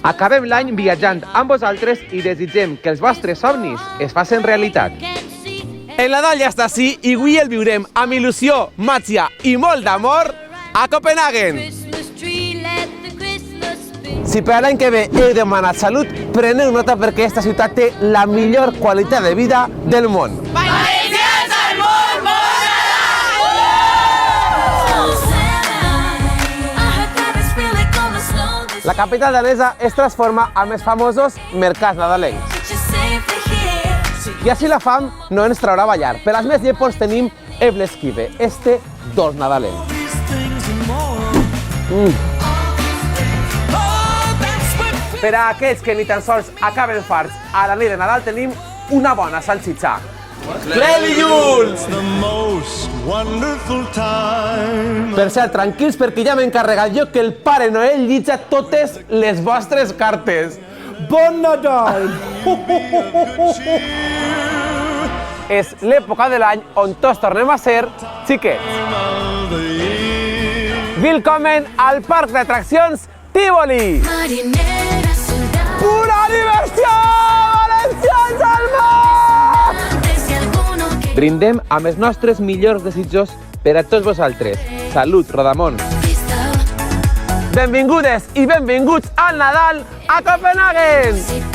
Acabem l'any viatjant amb vosaltres i desitgem que els vostres somnis es facin realitat. El Nadal ja està ací i avui el viurem amb il·lusió, màgia i molt d'amor a Copenhagen. Si per l'any que ve heu demanat salut, preneu nota perquè aquesta ciutat té la millor qualitat de vida del món. Valencians al món, bon Nadal! La capital danesa es transforma amb els famosos mercats nadalencs. I així la fam no ens traurà a ballar. Per als més llepons tenim Ebleskivе, este dolç nadalenc. Per a aquells que ni tan sols acaben farts a la nit de Nadal tenim una bona salsitxa. Preliuls! Per cert, tranquils perquè ja m'he encarregat jo que el Pare Noel llitja totes les vostres cartes. Bon Nadal! És l'època de l'any on tots tornem a ser xiquets. Willkommen al parc d'atraccions Tívoli! Pura diversió! Valencians al món! Brindem amb els nostres millors desitjos per a tots vosaltres. Salut, Rodamón! Benvingudes i benvinguts al Nadal a Copenhagen!